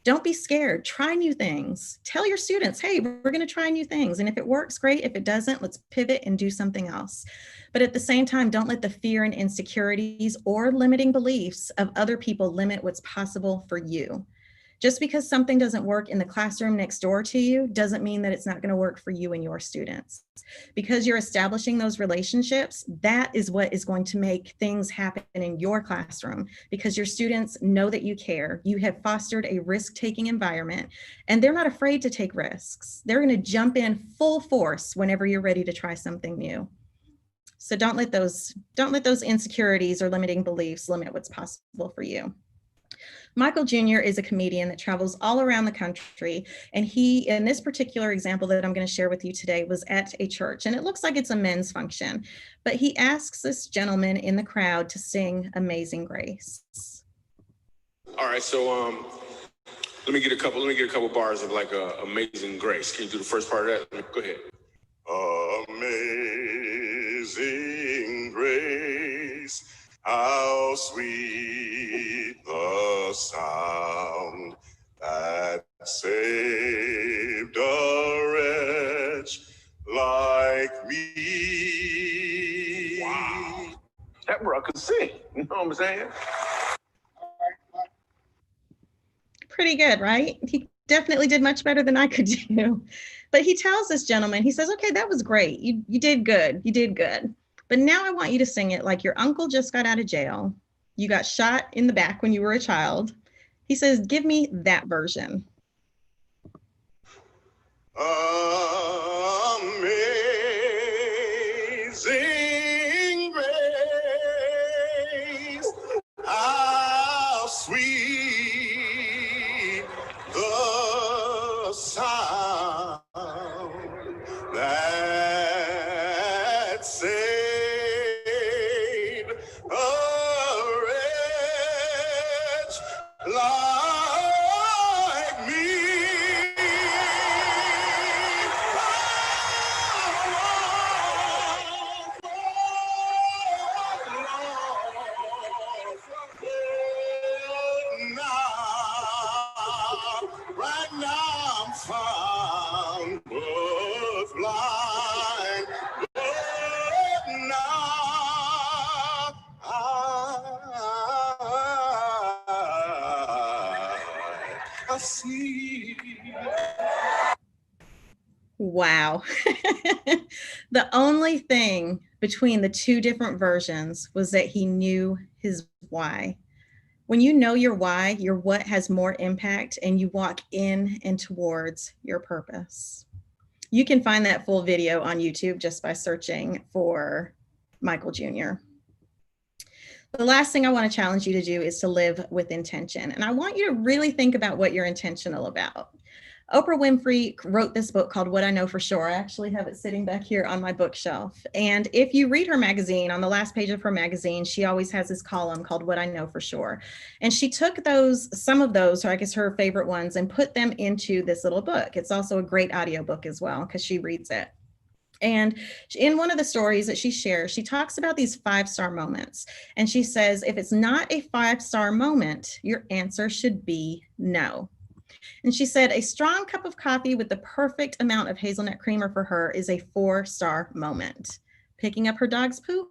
S3: Don't be scared. Try new things. Tell your students, hey, we're going to try new things. And if it works, great. If it doesn't, let's pivot and do something else. But at the same time, don't let the fear and insecurities or limiting beliefs of other people limit what's possible for you. Just because something doesn't work in the classroom next door to you doesn't mean that it's not going to work for you and your students. Because you're establishing those relationships, that is what is going to make things happen in your classroom, because your students know that you care. You have fostered a risk-taking environment, and they're not afraid to take risks. They're going to jump in full force whenever you're ready to try something new. So don't let those insecurities or limiting beliefs limit what's possible for you. Michael Jr. is a comedian that travels all around the country. And he, in this particular example that I'm going to share with you today, was at a church, and it looks like it's a men's function, but he asks this gentleman in the crowd to sing Amazing Grace.
S4: All right, so let me get a couple bars of like Amazing Grace. Can you do the first part of that? Go ahead. Amazing grace, how sweet the sound that saved a wretch like me. Wow. That bro could sing, you know what I'm saying?
S3: Pretty good, right? He definitely did much better than I could do. But he tells this gentleman, he says, okay, that was great. You did good. You did good. But now I want you to sing it like your uncle just got out of jail. You got shot in the back when you were a child. He says, give me that version.
S4: Amazing grace, how sweet the sound that saved a wretch like me. Right now I'm found, was blind, but now I see.
S3: Wow. The only thing between the two different versions was that he knew his why. When you know your why, your what has more impact, and you walk in and towards your purpose. You can find that full video on YouTube just by searching for Michael Jr. The last thing I want to challenge you to do is to live with intention. And I want you to really think about what you're intentional about. Oprah Winfrey wrote this book called What I Know for Sure. I actually have it sitting back here on my bookshelf. And if you read her magazine, on the last page of her magazine, she always has this column called What I Know for Sure. And she took some of those, or I guess her favorite ones, and put them into this little book. It's also a great audiobook as well, because she reads it. And in one of the stories that she shares, she talks about these 5-star moments. And she says, if it's not a 5-star moment, your answer should be no. And she said, a strong cup of coffee with the perfect amount of hazelnut creamer for her is a 4-star moment. Picking up her dog's poop,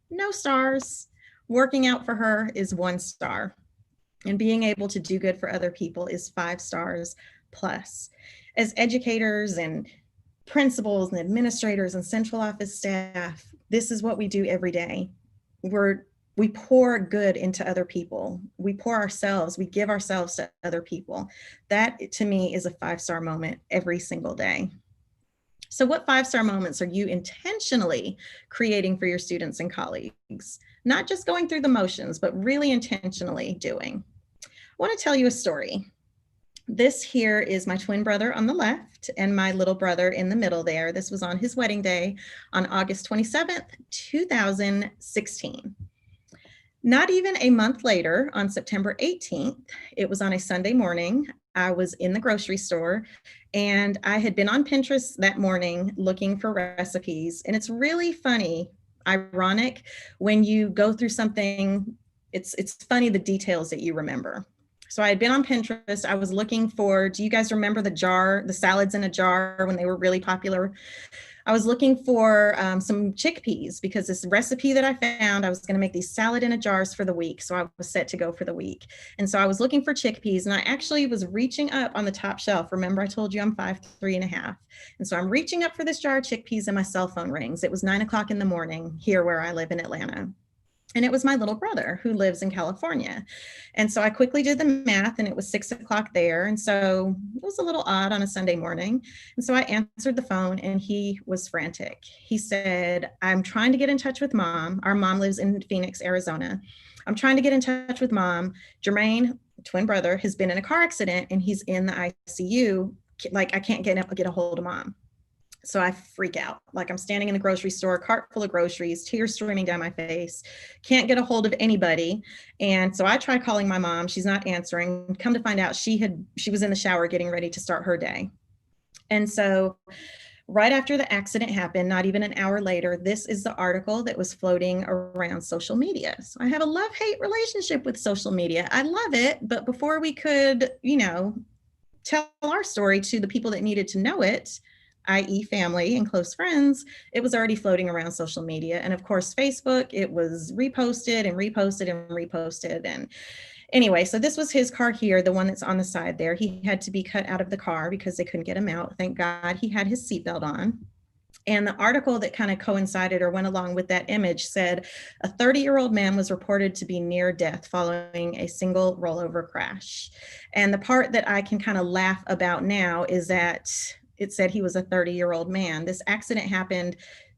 S3: no stars. Working out for her is 1 star. And being able to do good for other people is 5 stars plus. As educators and principals and administrators and central office staff, this is what we do every day. We pour good into other people. We pour ourselves, we give ourselves to other people. That, to me, is a 5-star moment every single day. So what 5-star moments are you intentionally creating for your students and colleagues? Not just going through the motions, but really intentionally doing. want to tell you a story. This here is my twin brother on the left and my little brother in the middle there. This was on his wedding day on August 27th, 2016. Not even a month later, on September 18th, it was on a Sunday morning, I was in the grocery store and I had been on Pinterest that morning looking for recipes. And it's really funny, ironic, when you go through something, it's funny the details that you remember. So I had been on Pinterest. I was looking for, do you guys remember the salads in a jar when they were really popular? I was looking for some chickpeas because this recipe that I found, I was going to make these salad in a jars for the week. So I was set to go for the week. And so I was looking for chickpeas and I actually was reaching up on the top shelf. Remember, I told you I'm 5'3½". And so I'm reaching up for this jar of chickpeas and my cell phone rings. It was 9 o'clock in the morning here where I live in Atlanta. And it was my little brother who lives in California. And so I quickly did the math and it was 6 o'clock there. And so it was a little odd on a Sunday morning. And so I answered the phone and he was frantic. He said, I'm trying to get in touch with mom. Our mom lives in Phoenix, Arizona. I'm trying to get in touch with mom. Jermaine, twin brother, has been in a car accident and he's in the ICU. Like I can't get a hold of mom. So I freak out, like I'm standing in the grocery store, cart full of groceries, tears streaming down my face, can't get a hold of anybody. And so I try calling my mom, she's not answering. Come to find out she was in the shower getting ready to start her day. And so right after the accident happened, not even an hour later, this is the article that was floating around social media. So I have a love-hate relationship with social media. I love it, but before we could, tell our story to the people that needed to know it, i.e. family and close friends, it was already floating around social media. And of course, Facebook, it was reposted and reposted and reposted. And anyway, so this was his car here, the one that's on the side there. He had to be cut out of the car because they couldn't get him out. Thank God he had his seatbelt on. And the article that kind of coincided or went along with that image said a 30-year-old man was reported to be near death following a single rollover crash. And the part that I can kind of laugh about now is that it said he was a 30-year-old man. This accident happened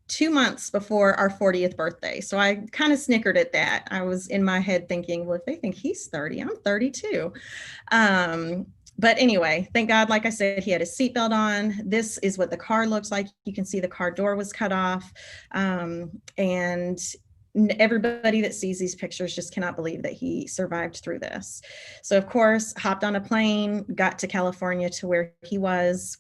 S3: 2 months before our 40th birthday. So I kind of snickered at that. I was in my head thinking, well, if they think he's 30, I'm 32. But anyway, thank God, like I said, he had his seatbelt on. This is what the car looks like. You can see the car door was cut off. And everybody that sees these pictures just cannot believe that he survived through this. So of course, hopped on a plane, got to California to where he was.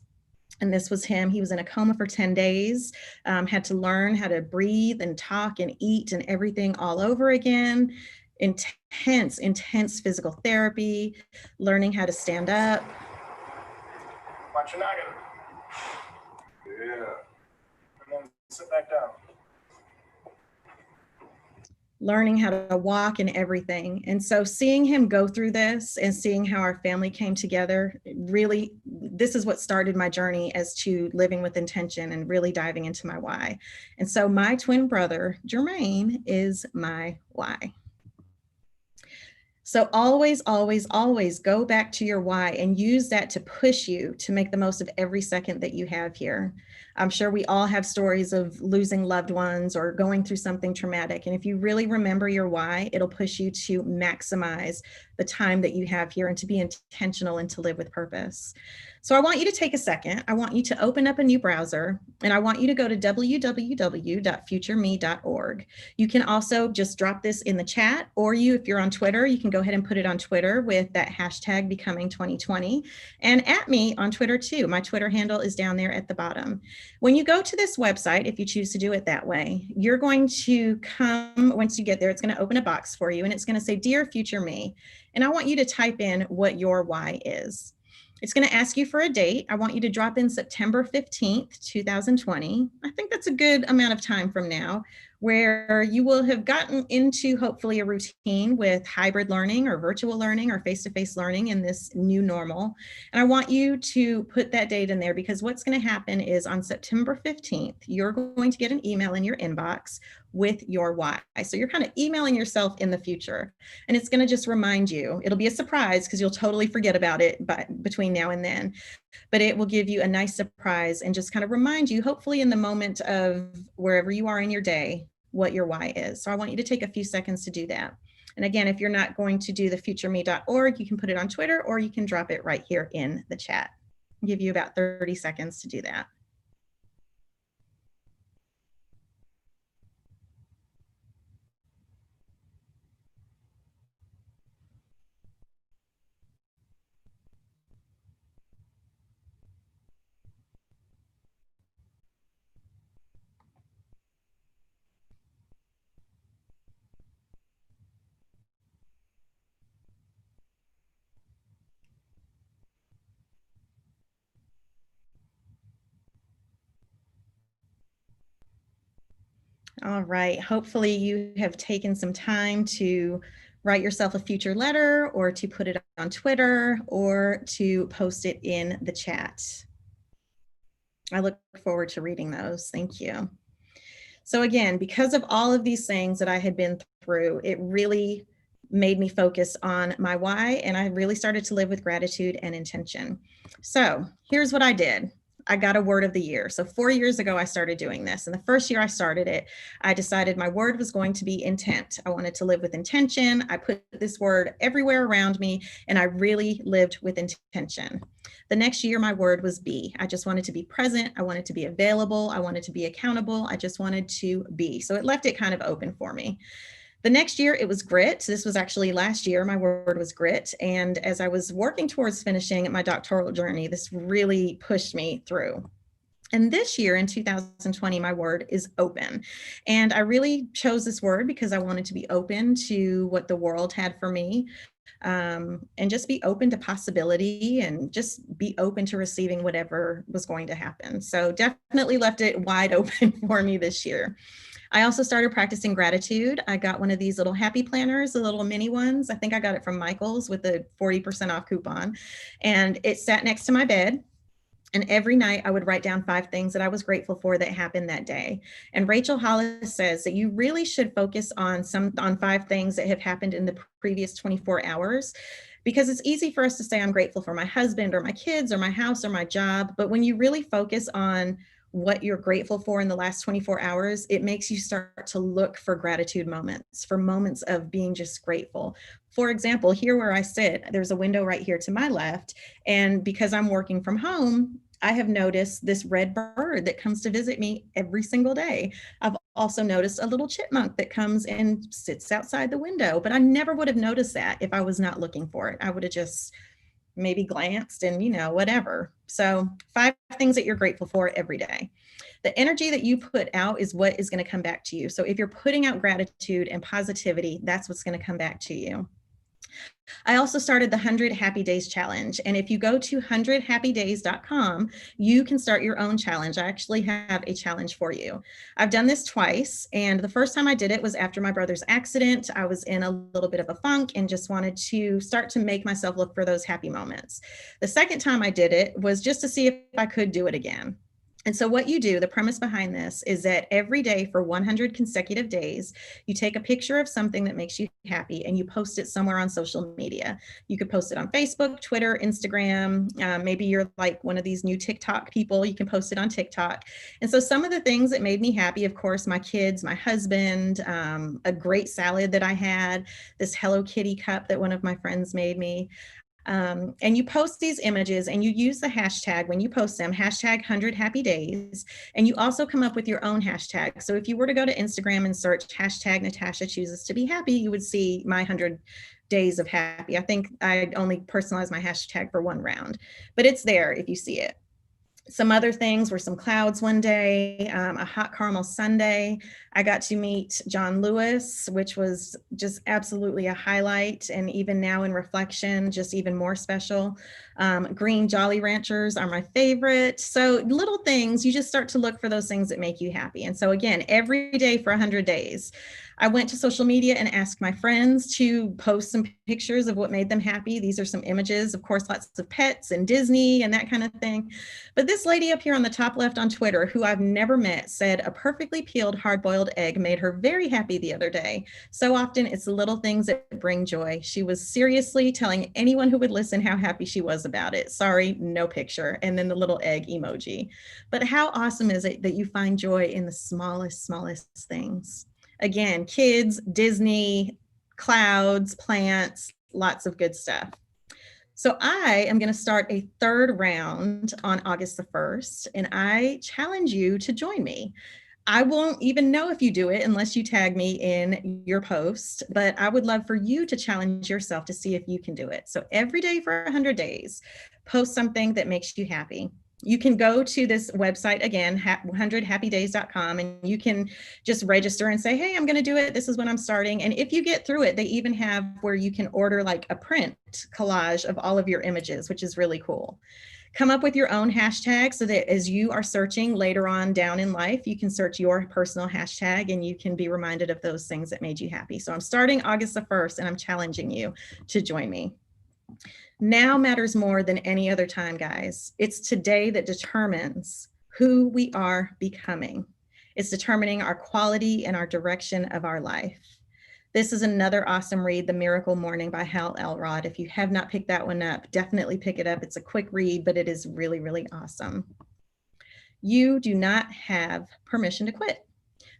S3: And this was him. He was in a coma for 10 days, had to learn how to breathe and talk and eat and everything all over again. Intense physical therapy, learning how to stand up.
S5: Watch your noggin. Yeah. And then sit back down.
S3: Learning how to walk and everything. And so seeing him go through this and seeing how our family came together, really, this is what started my journey as to living with intention and really diving into my why. And so my twin brother, Jermaine, is my why. So always, always, always go back to your why and use that to push you to make the most of every second that you have here. I'm sure we all have stories of losing loved ones or going through something traumatic. And if you really remember your why, it'll push you to maximize the time that you have here and to be intentional and to live with purpose. So I want you to take a second. I want you to open up a new browser and I want you to go to www.futureme.org. You can also just drop this in the chat, or if you're on Twitter, you can go ahead and put it on Twitter with that hashtag becoming2020 and at me on Twitter too. My Twitter handle is down there at the bottom. When you go to this website, if you choose to do it that way, you're going to come, once you get there, it's going to open a box for you and it's going to say, Dear Future Me. And I want you to type in what your why is. It's going to ask you for a date. I want you to drop in September 15th, 2020. I think that's a good amount of time from now, where you will have gotten into hopefully a routine with hybrid learning or virtual learning or face-to-face learning in this new normal. And I want you to put that date in there because what's going to happen is on September 15th, you're going to get an email in your inbox with your why. So you're kind of emailing yourself in the future and it's going to just remind you. It'll be a surprise because you'll totally forget about it between now and then, but it will give you a nice surprise and just kind of remind you, hopefully in the moment of wherever you are in your day, what your why is. So I want you to take a few seconds to do that. And again, if you're not going to do the futureme.org, you can put it on Twitter or you can drop it right here in the chat. I'll give you about 30 seconds to do that. All right, hopefully you have taken some time to write yourself a future letter or to put it on Twitter or to post it in the chat. I look forward to reading those. Thank you. So again, because of all of these things that I had been through, it really made me focus on my why, and I really started to live with gratitude and intention. So here's what I did. I got a word of the year. So 4 years ago, I started doing this. And the first year I started it, I decided my word was going to be intent. I wanted to live with intention. I put this word everywhere around me, and I really lived with intention. The next year, my word was be. I just wanted to be present. I wanted to be available. I wanted to be accountable. I just wanted to be. So it left it kind of open for me. The next year, it was grit. This was actually last year. My word was grit. And as I was working towards finishing my doctoral journey, this really pushed me through. And this year in 2020, my word is open. And I really chose this word because I wanted to be open to what the world had for me. And just be open to possibility and just be open to receiving whatever was going to happen. So definitely left it wide open for me this year. I also started practicing gratitude. I got one of these little happy planners, the little mini ones. I think I got it from Michael's with the 40% off coupon. And it sat next to my bed. And every night I would write down 5 things that I was grateful for that happened that day. And Rachel Hollis says that you really should focus on 5 things that have happened in the previous 24 hours. Because it's easy for us to say, I'm grateful for my husband or my kids or my house or my job. But when you really focus on what you're grateful for in the last 24 hours, it makes you start to look for gratitude moments, for moments of being just grateful. For example, here where I sit, there's a window right here to my left. And because I'm working from home, I have noticed this red bird that comes to visit me every single day. I've also noticed a little chipmunk that comes and sits outside the window, but I never would have noticed that if I was not looking for it. I would have just maybe glanced and, whatever. So 5 things that you're grateful for every day. The energy that you put out is what is going to come back to you. So if you're putting out gratitude and positivity, that's what's going to come back to you. I also started the 100 Happy Days Challenge. And if you go to 100happydays.com, you can start your own challenge. I actually have a challenge for you. I've done this twice. And the first time I did it was after my brother's accident. I was in a little bit of a funk and just wanted to start to make myself look for those happy moments. The second time I did it was just to see if I could do it again. And so what you do, the premise behind this is that every day for 100 consecutive days, you take a picture of something that makes you happy and you post it somewhere on social media. You could post it on Facebook, Twitter, Instagram. Maybe you're like one of these new TikTok people, you can post it on TikTok. And so some of the things that made me happy, of course, my kids, my husband, a great salad that I had, this Hello Kitty cup that one of my friends made me. And you post these images and you use the hashtag when you post them, hashtag 100 happy days. And you also come up with your own hashtag. So if you were to go to Instagram and search hashtag Natasha chooses to be happy, you would see my 100 days of happy. I think I only personalized my hashtag for 1 round, but it's there if you see it. Some other things were some clouds one day, a hot caramel sundae. I got to meet John Lewis, which was just absolutely a highlight. And even now in reflection, just even more special. Green Jolly Ranchers are my favorite. So little things, you just start to look for those things that make you happy. And so again, every day for 100 days, I went to social media and asked my friends to post some pictures of what made them happy. These are some images, of course, lots of pets and Disney and that kind of thing. But this lady up here on the top left on Twitter, who I've never met, said a perfectly peeled hard-boiled egg made her very happy the other day. So often it's the little things that bring joy. She was seriously telling anyone who would listen how happy she was about it. Sorry, no picture. And then the little egg emoji. But how awesome is it that you find joy in the smallest things? Again, kids, Disney, clouds, plants, lots of good stuff. So I am going to start a third round on August the 1st, and I challenge you to join me. I won't even know if you do it unless you tag me in your post, but I would love for you to challenge yourself to see if you can do it. So every day for 100 days, post something that makes you happy. You can go to this website again, 100happydays.com, and you can just register and say, hey, I'm going to do it. This is when I'm starting. And if you get through it, they even have where you can order like a print collage of all of your images, which is really cool. Come up with your own hashtag so that as you are searching later on down in life, you can search your personal hashtag and you can be reminded of those things that made you happy. So I'm starting August the 1st, and I'm challenging you to join me. Now matters more than any other time, guys. It's today that determines who we are becoming. It's determining our quality and our direction of our life. This is another awesome read, The Miracle Morning by Hal Elrod. If you have not picked that one up, definitely pick it up. It's a quick read, but it is really, really awesome. You do not have permission to quit.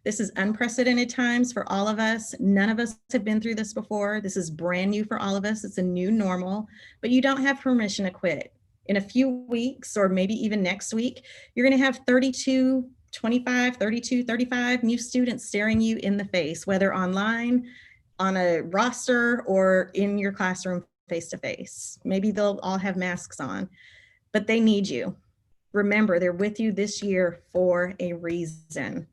S3: This is unprecedented times for all of us. None of us have been through this before. This is brand new for all of us. It's a new normal, but you don't have permission to quit. In a few weeks, or maybe even next week, you're going to have 35 new students staring you in the face, whether online, on a roster, or in your classroom face-to-face. Maybe they'll all have masks on, but they need you. Remember, they're with you this year for a reason.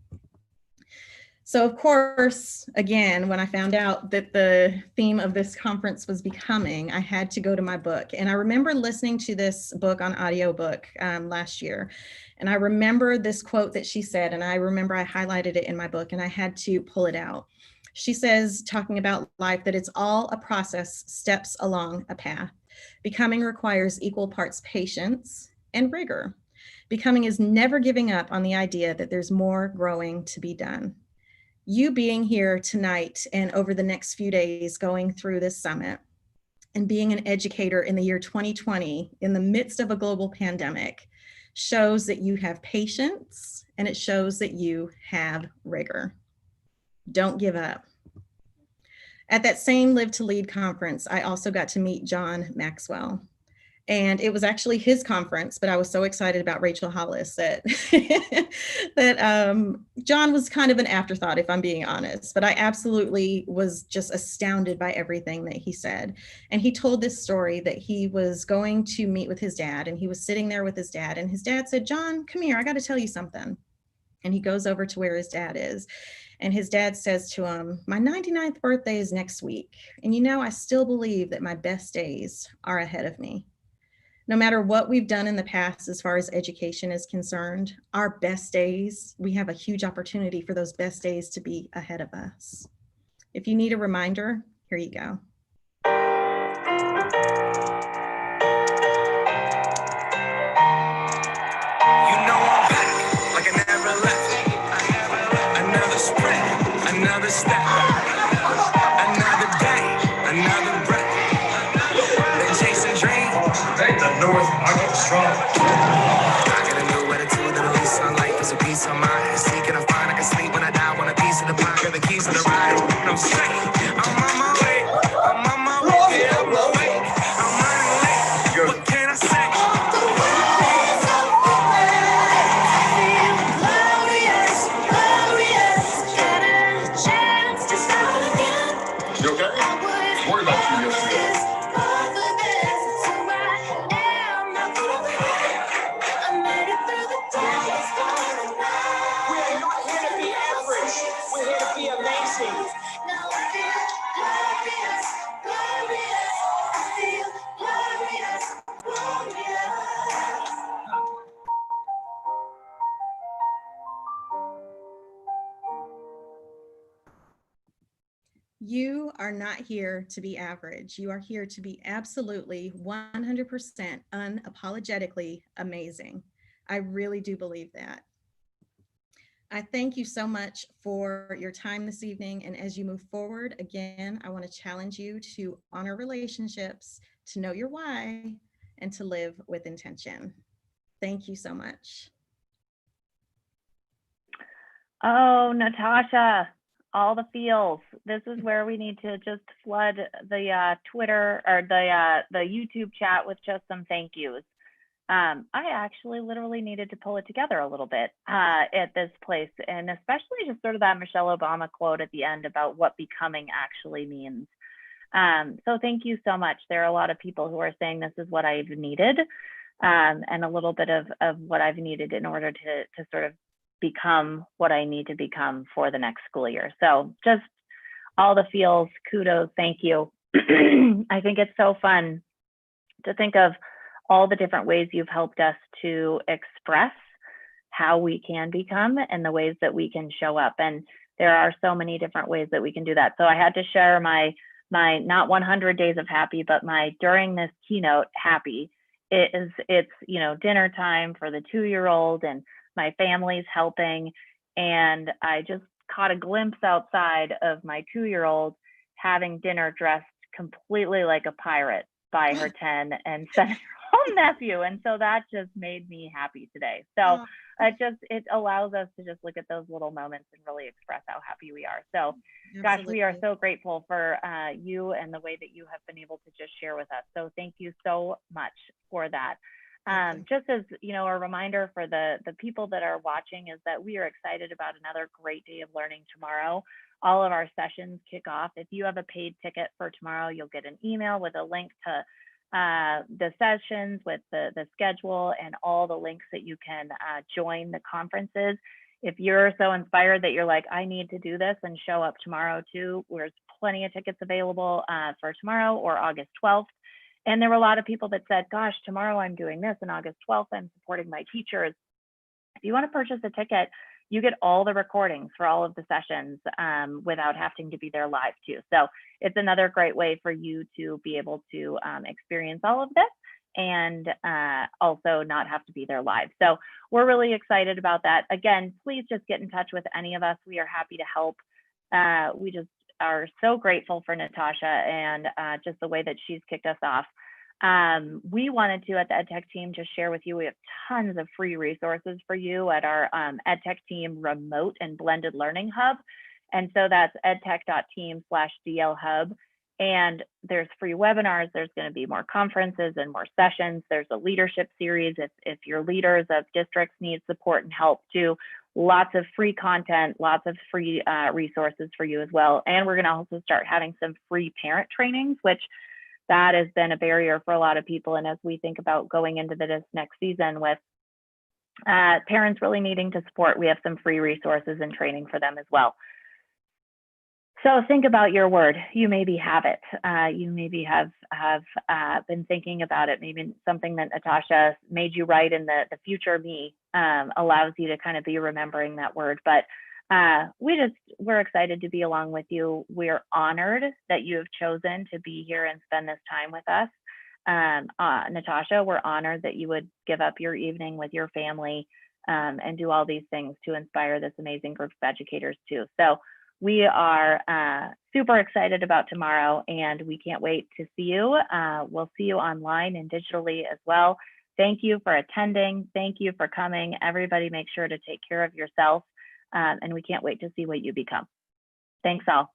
S3: So of course, again, when I found out that the theme of this conference was becoming, I had to go to my book. And I remember listening to this book on audiobook last year. And I remember this quote that she said, and I remember I highlighted it in my book and I had to pull it out. She says, talking about life, that it's all a process, steps along a path. Becoming requires equal parts patience and rigor. Becoming is never giving up on the idea that there's more growing to be done. You being here tonight and over the next few days going through this summit and being an educator in the year 2020 in the midst of a global pandemic shows that you have patience and it shows that you have rigor. Don't give up. At that same Live to Lead conference, I also got to meet John Maxwell. And it was actually his conference, but I was so excited about Rachel Hollis that, John was kind of an afterthought, if I'm being honest, but I absolutely was just astounded by everything that he said. And he told this story that he was going to meet with his dad, and he was sitting there with his dad, and his dad said, John, come here, I got to tell you something. And he goes over to where his dad is. And his dad says to him, my 99th birthday is next week. And you know, I still believe that my best days are ahead of me. No matter what we've done in the past as far as education is concerned, our best days, we have a huge opportunity for those best days to be ahead of us. If you need a reminder, here you go.
S6: You know I'm back, like I never left. Another sprint, another step, another day, another breath. Been chasing dreams. Hey, the North, I got strong. I got a new attitude, the new sunlight, there's a piece of mind. Seeking to find, I can sleep when I die, want a piece of the pie, got the keys to the ride. I'm straight, I'm on my way, I'm on my way, yeah, I'm on my way. I'm running late, what can I say?
S5: You okay? Worried about you yesterday.
S7: We're not here to be average. We're here to be amazing.
S3: You are not here to be average. You are here to be absolutely 100% unapologetically amazing. I really do believe that. I thank you so much for your time this evening. And as you move forward, again, I want to challenge you to honor relationships, to know your why, and to live with intention. Thank you so much.
S2: Oh, Natasha, all the feels. This is where we need to just flood the Twitter or the YouTube chat with just some thank yous. I actually literally needed to pull it together a little bit at this place, and especially just sort of that Michelle Obama quote at the end about what becoming actually means. So thank you so much. There are a lot of people who are saying this is what I've needed, and a little bit of what I've needed in order to sort of become what I need to become for the next school year. So just all the feels, kudos, thank you. I think it's so fun to think of all the different ways you've helped us to express how we can become and the ways that we can show up. And there are so many different ways that we can do that. So I had to share my not 100 days of happy, but my during this keynote happy. It's you know, dinner time for the 2-year-old, and my family's helping, and I just caught a glimpse outside of my 2-year-old having dinner dressed completely like a pirate by her 10 and sent her home nephew. And so that just made me happy today. So it allows us to just look at those little moments and really express how happy we are. So gosh, we are so grateful for you and the way that you have been able to just share with us. So thank you so much for that. Just as you know, a reminder for the people that are watching is that we are excited about another great day of learning tomorrow. All of our sessions kick off. If you have a paid ticket for tomorrow, you'll get an email with a link to the sessions, with the schedule and all the links that you can join the conferences. If you're so inspired that you're like, I need to do this and show up tomorrow too, there's plenty of tickets available for tomorrow or August 12th. And there were a lot of people that said, gosh, tomorrow I'm doing this, and August 12th, I'm supporting my teachers. If you want to purchase a ticket, you get all the recordings for all of the sessions without having to be there live too. So it's another great way for you to be able to experience all of this and also not have to be there live. So we're really excited about that. Again, please just get in touch with any of us. We are happy to help. We just are so grateful for Natasha and just the way that she's kicked us off. We wanted to, at the EdTech team, just share with you, we have tons of free resources for you at our EdTech team remote and blended learning hub. And so that's edtech.team/DL hub. And there's free webinars. There's going to be more conferences and more sessions. There's a leadership series if your leaders of districts need support and help too. Lots of free content, lots of free resources for you as well. And we're going to also start having some free parent trainings, which that has been a barrier for a lot of people. And as we think about going into this next season with parents really needing to support, we have some free resources and training for them as well. So think about your word. You maybe have it. You maybe have been thinking about it. Maybe something that Natasha made you write in the future me allows you to kind of be remembering that word. But we're excited to be along with you. We're honored that you have chosen to be here and spend this time with us. Natasha, we're honored that you would give up your evening with your family and do all these things to inspire this amazing group of educators too. So we are super excited about tomorrow, and we can't wait to see you. We'll see you online and digitally as well. Thank you for attending. Thank you for coming. Everybody make sure to take care of yourself, and we can't wait to see what you become. Thanks all.